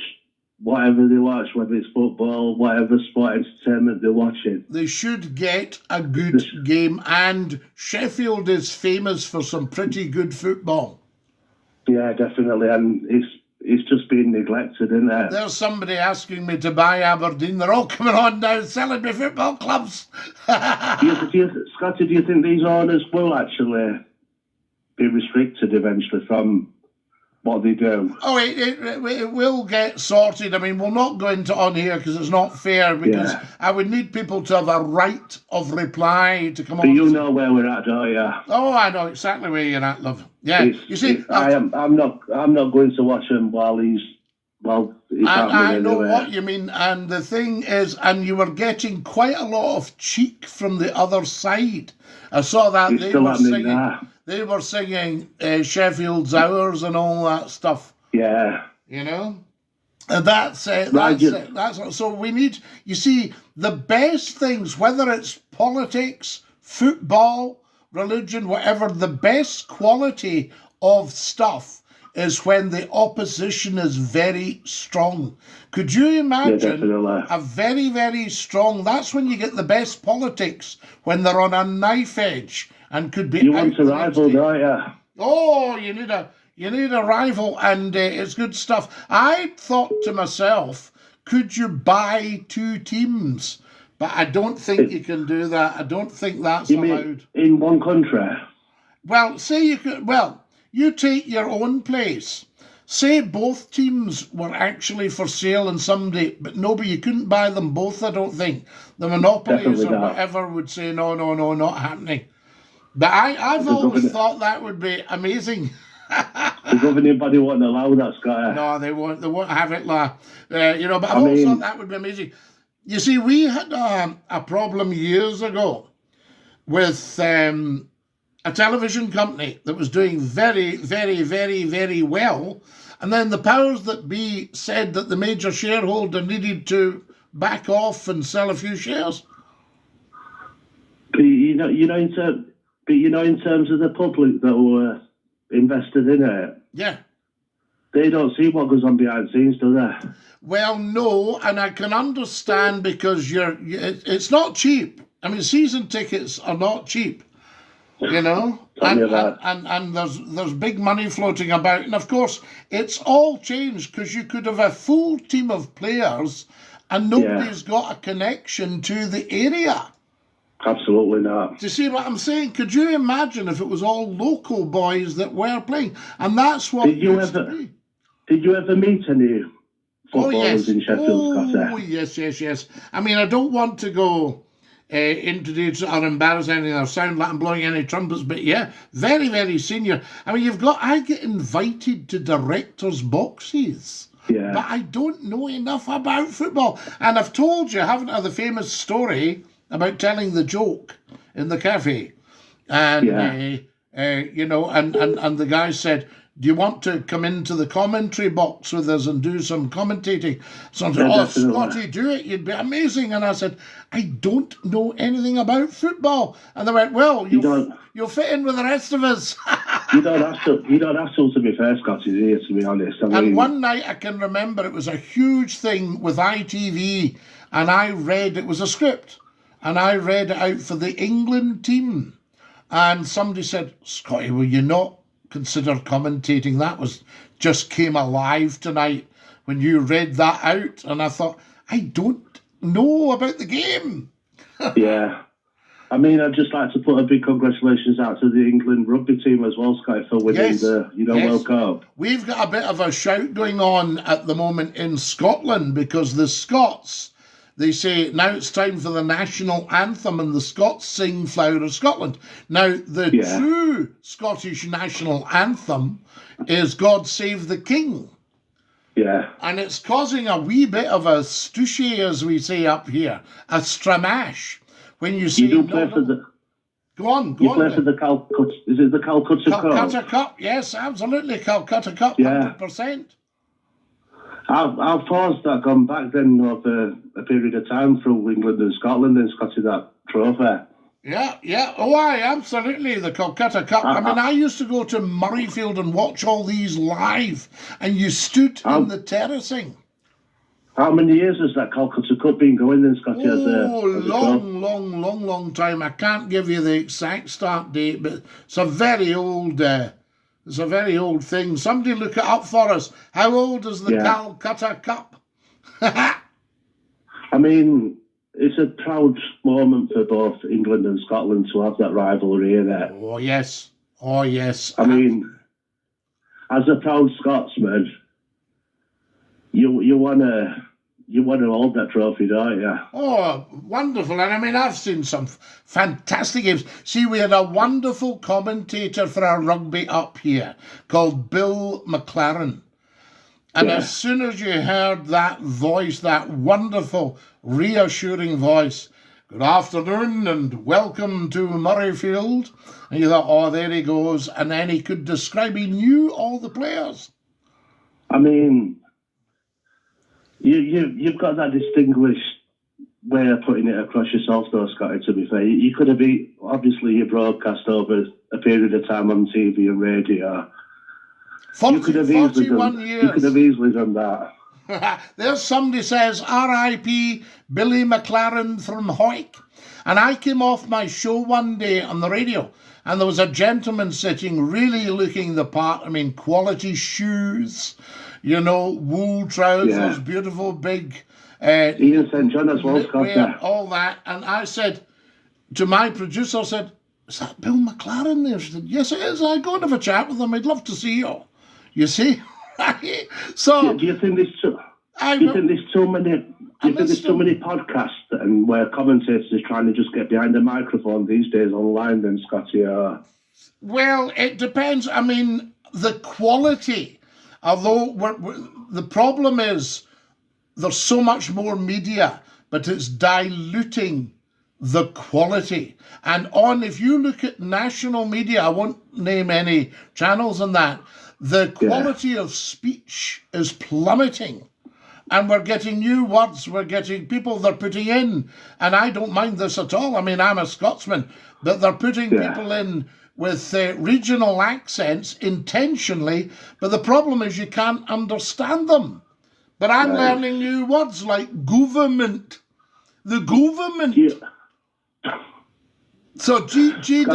whatever they watch, whether it's football, whatever sport entertainment they're watching, they should get a good game, and Sheffield is famous for some pretty good football. Yeah, definitely, and it's just being neglected, isn't it? There's somebody asking me to buy Aberdeen. They're all coming on now selling me football clubs. Scotty, do you think these owners will actually be restricted eventually from what they do? Oh, it will get sorted. I mean, we'll not go into on here because it's not fair, because I would need people to have a right of reply to come on. But you know where we're at, don't you? Oh, I know exactly where you're at, love. Yeah, you see, I'm not going to watch him while he's I know what you mean, and the thing is, and you were getting quite a lot of cheek from the other side. I saw that they were singing Sheffield's Ours and all that stuff. Yeah. You know? And that's it. That's so we need, you see, the best things, whether it's politics, football, religion, whatever, the best quality of stuff is when the opposition is very strong. Could you imagine a very, very strong, that's when you get the best politics, when they're on a knife edge and could be... You want a rival, don't you? Oh, you need a rival, and it's good stuff. I thought to myself, could you buy two teams? But I don't think you can do that. I don't think that's allowed. In one country? Well, say you could... Well, you take your own place. Say both teams were actually for sale and somebody, but you couldn't buy them both, I don't think. The monopolies or whatever would say, no, not happening. But I've always thought that would be amazing. The governing body won't allow that, Scott. No, they won't have it, but I've always thought that would be amazing. You see, we had a problem years ago with... a television company that was doing very, very, very, very well, and then the powers that be said that the major shareholder needed to back off and sell a few shares. But in terms of the public that were invested in it, they don't see what goes on behind the scenes, do they? Well, no, and I can understand, because it's not cheap. I mean, season tickets are not cheap. You know, and there's big money floating about, and of course it's all changed, because you could have a full team of players and nobody's got a connection to the area. Absolutely not. Do you see what I'm saying? Could you imagine if it was all local boys that were playing? And that's what Did you ever meet any footballers in Sheffield, Scotty? Oh yes. I mean, I don't want to go introduce or embarrass anything or sound like I'm blowing any trumpets, but yeah, very, very senior. I mean, I get invited to directors' boxes. Yeah. But I don't know enough about football. And I've told you, haven't I, the famous story about telling the joke in the cafe. And, you know, and the guy said, do you want to come into the commentary box with us and do some commentating? So I said, oh, Scotty, do it. You'd be amazing. And I said, I don't know anything about football. And they went, well, you'll fit in with the rest of us. You don't have to be fair, Scotty, do you, to be honest. And one night I can remember it was a huge thing with ITV, and it was a script, and I read it out for the England team. And somebody said, Scotty, will you not consider commentating? That just came alive tonight when you read that out. And I thought, I don't know about the game. Yeah. I mean, I'd just like to put a big congratulations out to the England rugby team as well, Scotty, for winning the World Cup. We've got a bit of a shout going on at the moment in Scotland because the Scots, they say, now it's time for the national anthem, and the Scots sing Flower of Scotland. Now, the true Scottish national anthem is God Save the King. Yeah. And it's causing a wee bit of a stooshy, as we say up here, a stramash. When you see, you do play for the. Go on. You play for the Calcutta. Is it the Calcutta Cup? Calcutta Cup, yes, absolutely. Calcutta Cup, 100%. How far has that gone back then over a period of time through England and Scotland and Scotty that trophy? Yeah. Oh, aye, absolutely. The Calcutta Cup. I mean, I used to go to Murrayfield and watch all these live, and you stood in the terracing. How many years has that Calcutta Cup been going then, Scotty? Long time. I can't give you the exact start date, but it's a very old thing. Somebody look it up for us. How old is the Calcutta Cup? I mean, it's a proud moment for both England and Scotland to have that rivalry there. Oh, yes. I mean, as a proud Scotsman, you want to hold that trophy, don't you? Oh, wonderful. And I mean, I've seen some fantastic games. See, we had a wonderful commentator for our rugby up here called Bill McLaren. And as soon as you heard that voice, that wonderful, reassuring voice, good afternoon and welcome to Murrayfield, and you thought, oh, there he goes. And then he could describe, he knew all the players. I mean, You've got that distinguished way of putting it across yourself, though, Scotty, to be fair. You could have been, obviously, you broadcast over a period of time on TV and radio. 41 years. You could have easily done that. There's somebody says, R.I.P. Billy McLaren from Hoyk. And I came off my show one day on the radio, and there was a gentleman sitting really looking the part. I mean, quality shoes, wool trousers, beautiful big... Ian St. John as well, Scott. All that. And I said to my producer, is that Bill McLaren there? She said, yes, it is. I go and have a chat with him. I'd love to see you. You see? So... Do you think there's too many podcasts and where commentators are trying to just get behind the microphone these days online then, Scotty? Well, it depends. I mean, the quality, although the problem is there's so much more media, but it's diluting the quality. And if you look at national media, I won't name any channels on that, the quality of speech is plummeting. And we're getting new words, we're getting people they're putting in, and I don't mind this at all. I mean, I'm a Scotsman, but they're putting people in with regional accents intentionally, but the problem is you can't understand them. But I'm learning new words like government. The government. Yeah. So G-O-O-F.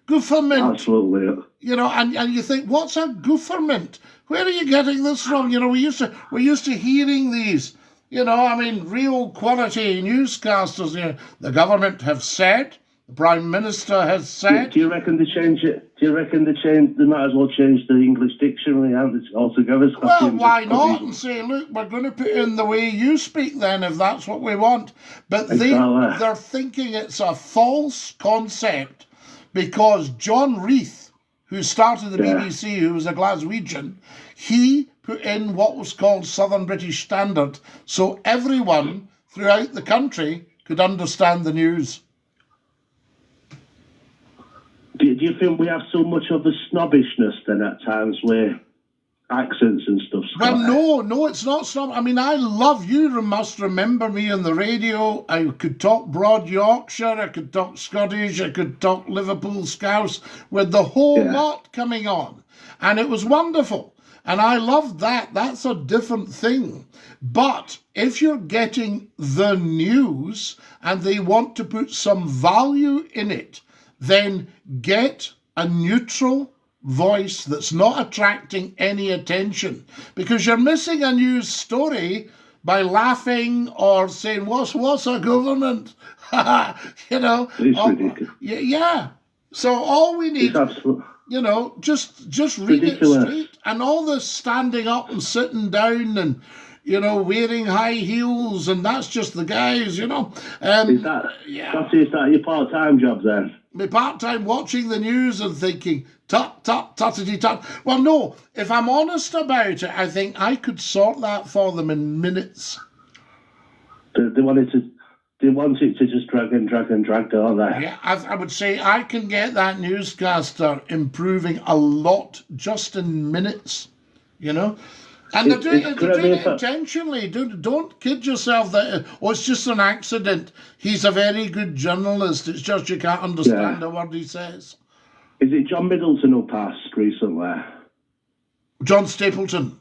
Government. Absolutely. And you think, what's a government? Where are you getting this from? We're used to hearing these, real quality newscasters. The government have said the Prime Minister has said. Do you reckon they change it? Do you reckon they might as well change the English dictionary altogether? Well, why not? And say, look, we're going to put in the way you speak then, if that's what we want. But they're thinking it's a false concept because John Reith, who started the BBC, who was a Glaswegian, he put in what was called Southern British Standard, so everyone throughout the country could understand the news. Do you think we have so much of a snobbishness then at times where accents and stuff? Well, no, it's not snob. I mean, I love you. Must remember me on the radio. I could talk Broad Yorkshire, I could talk Scottish, I could talk Liverpool Scouse with the whole lot coming on. And it was wonderful. And I loved that. That's a different thing. But if you're getting the news and they want to put some value in it, then get a neutral voice that's not attracting any attention, because you're missing a news story by laughing or saying, what's a government? You know. It's ridiculous. Yeah. So all we need, you know, just read ridiculous. It straight. And all this standing up and sitting down and, you know, wearing high heels, and that's just the guys, you know. Is that your part-time job then? My part-time watching the news and thinking, tut, tut, tuttity, tut. Well, no, if I'm honest about it, I think I could sort that for them in minutes. They want it to just drag, don't they? Yeah, I would say I can get that newscaster improving a lot just in minutes, you know. And they're doing it intentionally. Don't kid yourself that, it's just an accident. He's a very good journalist. It's just you can't understand a word he says. Is it John Middleton who passed recently? John Stapleton.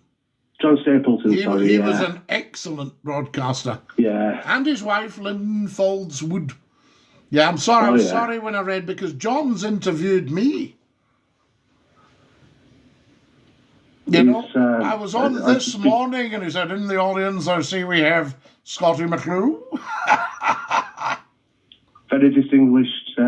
John Stapleton, He was an excellent broadcaster. Yeah. And his wife, Lynn Foldswood. Yeah, I'm sorry. I was sorry when I read, because John's interviewed me. You know, I was on this morning and he said, in the audience, I see we have Scottie McClue. Very distinguished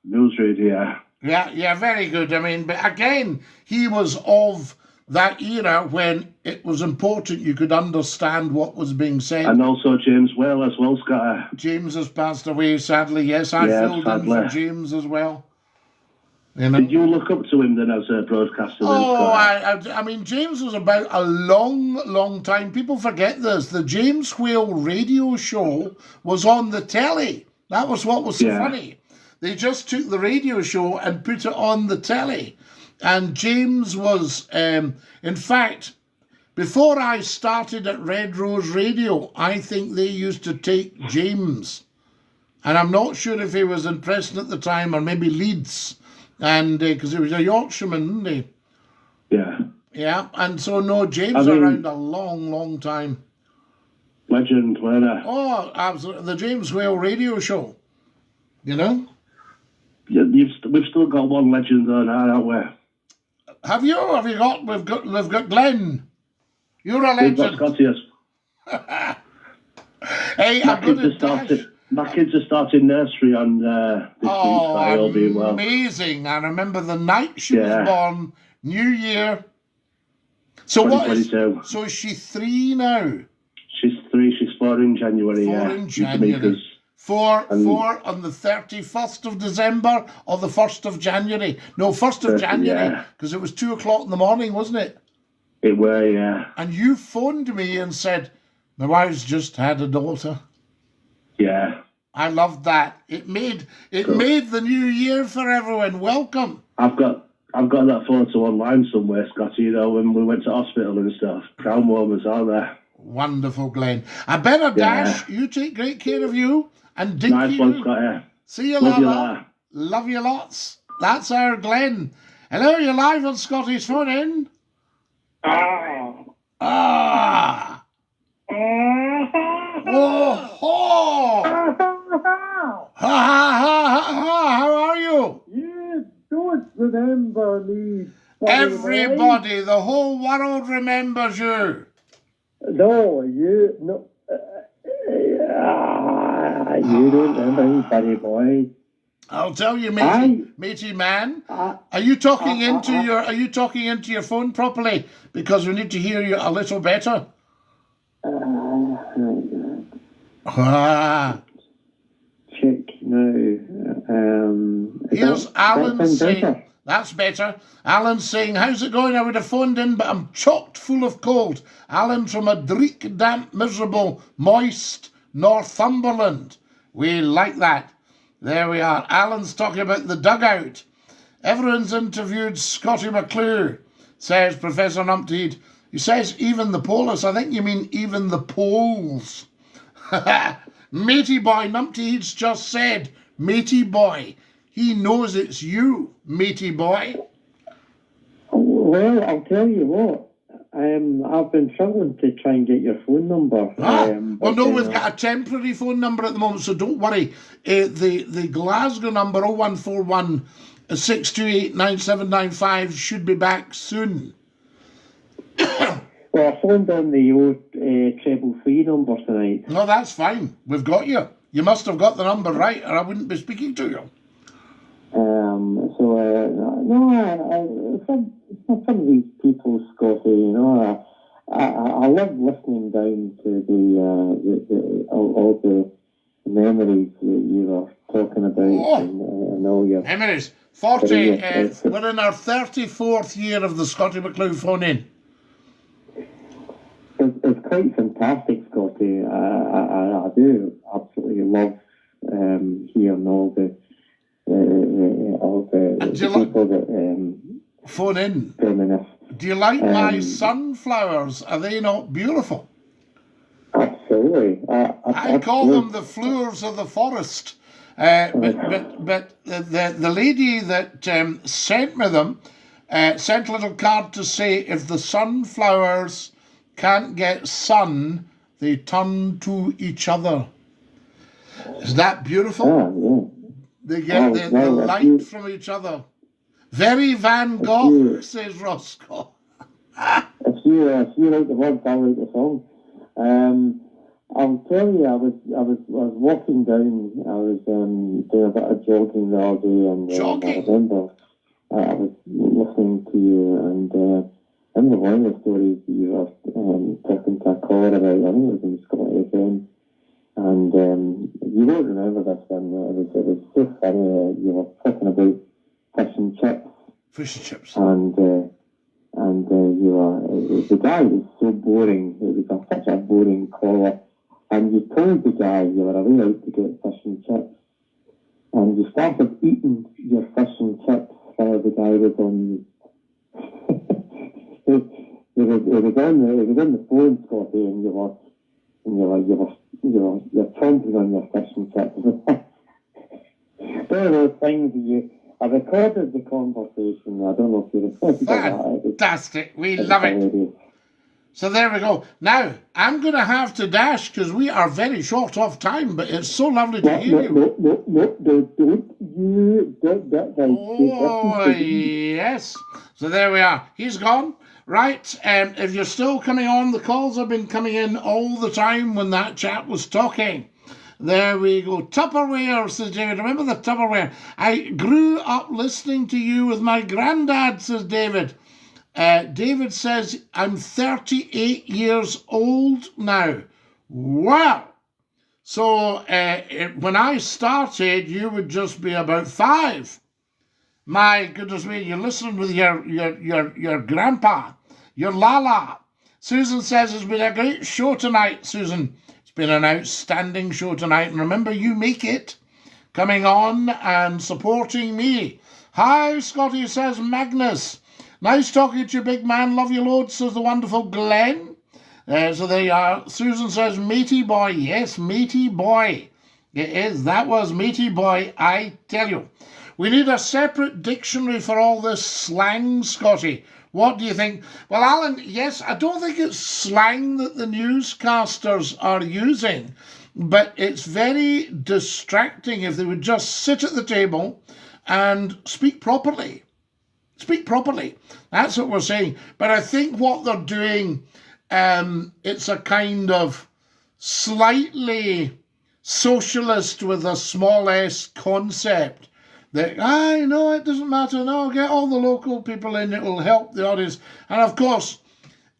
news radio. Yeah, very good. I mean, but again, he was of that era when it was important you could understand what was being said. And also James Whale as well, Scott. James has passed away, sadly. Yes, I filled in for James as well. You know? Did you look up to him then as a broadcaster? Oh, I mean, James was about a long time. People forget this. The James Whale radio show was on the telly. That was what was so funny. They just took the radio show and put it on the telly. And James was, in fact, before I started at Red Rose Radio, I think they used to take James. And I'm not sure if he was in Preston at the time or maybe Leeds. And because he was a Yorkshireman, isn't he? Yeah. Yeah, and so no, James around a long time. Legend, wasn't he? Oh, absolutely. The James Whale radio show. You know? Yeah, we've still got one legend on, haven't we? Have you? Have you got? We've got Glenn. You're a legend. We've got Scottie. Hey, I'm going to dash. My kids are starting nursery on this week, so I'll be well. Amazing. I remember the night she was born, New Year. So what is, so is she 3 now? She's 3, she's 4 in January. 4 in January. 4 on the 31st of December or the 1st of January? No, 1st of January, because it was 2 o'clock in the morning, wasn't it? It were, yeah. And you phoned me and said, my wife's just had a daughter. Yeah. I loved that. It made the new year for everyone. Welcome. I've got that photo online somewhere, Scottie, you know, when we went to hospital and stuff. Crown warmers are there. Wonderful, Glenn. I better dash. You take great care of you. And Dinky. Nice one, Scottie. See you later. Love you lots. That's our Glenn. Hello, you're live on Scottie's Phone In. Ah. Oh, ha, ha, ha. How are you? You don't remember me. Everybody, the whole world remembers you. No, you don't remember me, buddy boy. I'll tell you, Aye. matey man. I, Are you talking into your phone properly? Because we need to hear you a little better. Ah. check now. Here's Alan that sounds saying, better? that's better. Alan's saying, how's it going? I would have phoned in, but I'm chocked full of cold. Alan from a dreek, damp, miserable, moist Northumberland. We like that. There we are. Alan's talking about the dugout. Everyone's interviewed Scottie McCLUE, says Professor Numpteed. He says even the Polish. I think you mean even the Poles. Matey boy, Numpteed's just said, matey boy. He knows it's you, matey boy. Well, I'll tell you what. I've been struggling to try and get your phone number. Well, no, we've got a temporary phone number at the moment, so don't worry. The Glasgow number 0141 628 9795 should be back soon. Well, I phoned on the old 333 number tonight. No, that's fine. We've got you. You must have got the number right, or I wouldn't be speaking to you. Some of these people, Scotty, you know, I love listening down to all the memories that you were talking about and all your memories. 40. We're in our 34th year of the Scottie McClue phone in. It's quite fantastic, Scotty. I do absolutely love hearing all the people that phone in. reminisce. Do you like my sunflowers? Are they not beautiful? Absolutely. I call them the flowers of the forest. But the lady that sent me them sent a little card to say if the sunflowers can't get sun, they turn to each other. Is that beautiful? Yeah. They get the light from each other. Very Van Gogh, says Roscoe. If you like the words, I like the song. I'll tell you, I was walking down. I was doing a bit of jogging the other day, and I remember I was listening to you, and in the one of the stories you were talking to a caller about, I think it was in Scotland FM, and you won't remember this one. It was so funny. You were talking about fish and chips. Fish and chips. And you were the guy was so boring. It was such a boring caller. And you told the guy you were away out to get fish and chips, and you started eating your fish and chips while the guy was on. It was on the phone, Scotty, and you're chomping on your fish and chips. One of those things I recorded the conversation. I don't know if you remember that. Fantastic. We love it. So there we go. Now, I'm going to have to dash because we are very short off time, but it's so lovely to hear you. Oh, yes. So there we are. He's gone. Right. If you're still coming on, the calls have been coming in all the time when that chap was talking. There we go. Tupperware, says David. Remember the Tupperware? I grew up listening to you with my granddad, says David. David says, I'm 38 years old now. Wow. So when I started, you would just be about 5. My goodness me, you're listening with your grandpa, your Lala. Susan says, it's been a great show tonight, Susan. It's been an outstanding show tonight. And remember, you make it. Coming on and supporting me. Hi, Scotty, says Magnus. Nice talking to you, big man. Love you loads, says the wonderful Glenn. So there you are. Susan says, matey boy. Yes, matey boy. It is. That was matey boy, I tell you. We need a separate dictionary for all this slang, Scotty. What do you think? Well, Alan, yes, I don't think it's slang that the newscasters are using, but it's very distracting if they would just sit at the table and speak properly. Speak properly. That's what we're saying. But I think what they're doing, it's a kind of slightly socialist with a small s concept. I know it doesn't matter. No, get all the local people in. It will help the audience. And of course,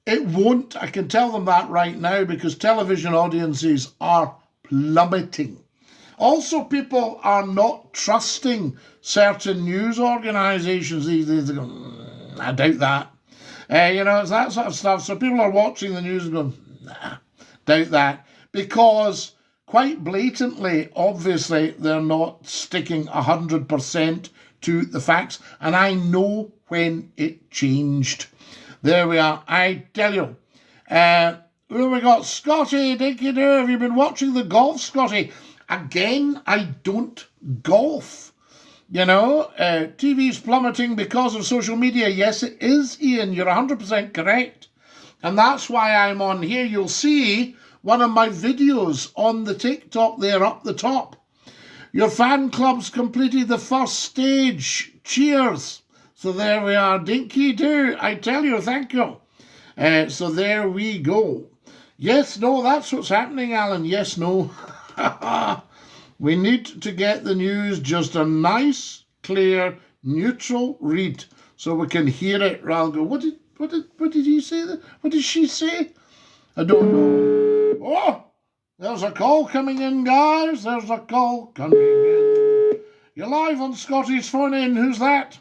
it won't. I can tell them that right now because television audiences are plummeting. Also, people are not trusting certain news organisations these days. They go, I doubt that. It's that sort of stuff. So people are watching the news and going, nah, doubt that. Because quite blatantly, obviously, they're not sticking 100% to the facts. And I know when it changed. There we are. I tell you. Who have we got? Scottie, dinky do. Have you been watching the golf, Scottie? Again, I don't golf. TV's plummeting because of social media. Yes, it is, Ian. You're 100% correct. And that's why I'm on here. You'll see one of my videos on the TikTok there up the top. Your fan club's completed the first stage. Cheers. So there we are. Dinky do. I tell you, thank you. So there we go. Yes, no, that's what's happening, Alan. Yes, no. We need to get the news just a nice, clear, neutral read so we can hear it rather than go, what did he say? What did she say? I don't know. Oh, there's a call coming in, guys. There's a call coming in. You're live on Scottie's phone in. Who's that?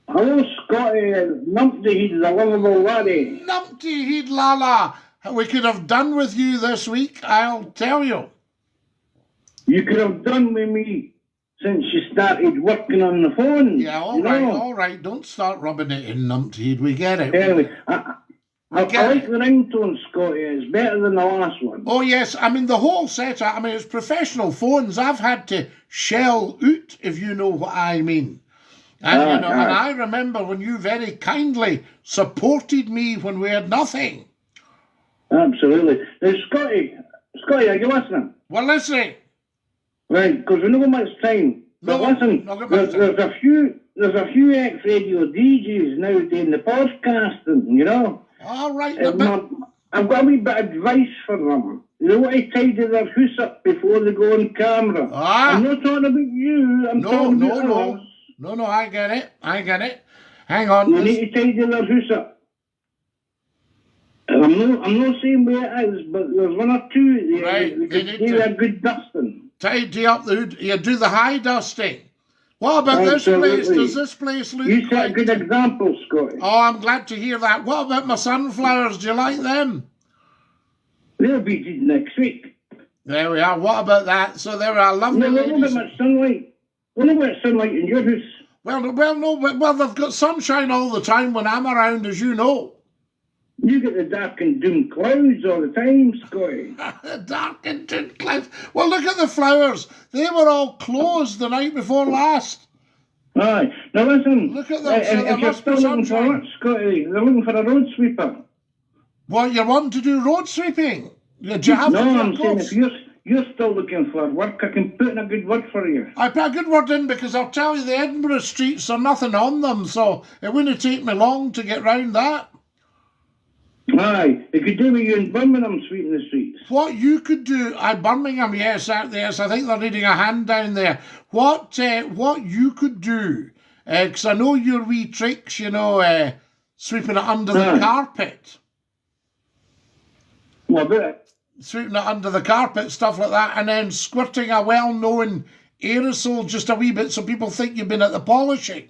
Hello, Scottie. Numpty Heed, the lovable laddie. Numpty Heed, Lala. We could have done with you this week, I'll tell you. You could have done with me since you started working on the phone. Yeah, all right. Don't start rubbing it in, Numpty Heed. We get it. Anyway, I like the ringtone, Scottie. It's better than the last one. Oh, yes. I mean, the whole setup, it's professional phones. I've had to shell out, if you know what I mean. And, and I remember when you very kindly supported me when we had nothing. Absolutely. Now, Scottie, are you listening? We're listening. Right, because we don't have much time. But listen, there's a few ex-radio DJs now doing the podcasting, All right. I've got a wee bit of advice for them. They want to tidy their house up before they go on camera. I'm not talking about you. I'm talking about us. No, I get it. Hang on. They need to tidy their house up. And I'm not saying where it is, but there's one or two they could do a good dusting. Tidy up the hood. You do the high dusting. What about this place? Does this place look You set a good example, Scottie. Oh, I'm glad to hear that. What about my sunflowers? Do you like them? They'll be good next week. There we are. What about that? So there are lovely ladies. There's not much sunlight. There's not much sunlight in your house. Well, they've got sunshine all the time when I'm around, as you know. You get the dark and doom clouds all the time, Scottie. Dark and doom clouds. Well, look at the flowers. They were all closed the night before last. Aye. Now listen. Look at them. If you're still looking for what, Scottie? They're looking for a road sweeper. What, you're wanting to do road sweeping? Do you have to I'm saying if you're still looking for work, I can put in a good word for you. I put a good word in because I'll tell you the Edinburgh streets are nothing on them, so it wouldn't take me long to get round that. Aye, they could do with you in Birmingham sweeping the streets. What you could do, Birmingham, yes, out there. So I think they're needing a hand down there. What you could do, because I know your wee tricks, sweeping it under the carpet. What about it? Sweeping it under the carpet, stuff like that, and then squirting a well-known aerosol just a wee bit so people think you've been at the polishing.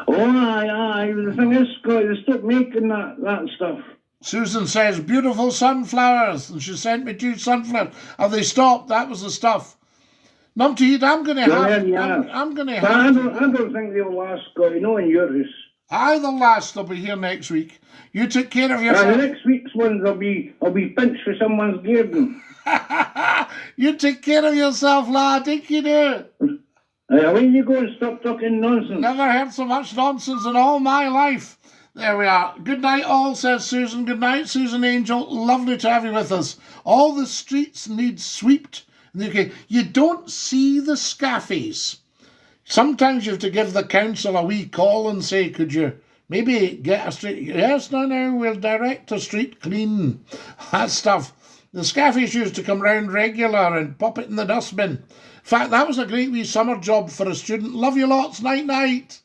Oh, aye. The thing is, Scottie, they stopped making that stuff. Susan says, beautiful sunflowers, and she sent me 2 sunflowers. Have they stopped? That was the stuff. Numpty, I'm going to have... I'm going to have... I don't think they'll last, Scottie, no in your house. Aye, they'll last. They'll be here next week. You take care of yourself. The next week's ones will be pinched for someone's garden. You take care of yourself, lad. Think you do. Away you go and stop talking nonsense. Never heard so much nonsense in all my life. There we are. Good night all, says Susan. Good night, Susan Angel. Lovely to have you with us. All the streets need swept in the UK. You don't see the scaffies. Sometimes you have to give the council a wee call and say, could you maybe get a street? Yes, no, we'll direct a street clean. That stuff. The scaffies used to come round regular and pop it in the dustbin. fact, that was a great wee summer job for a student. Love you lots. Night, night.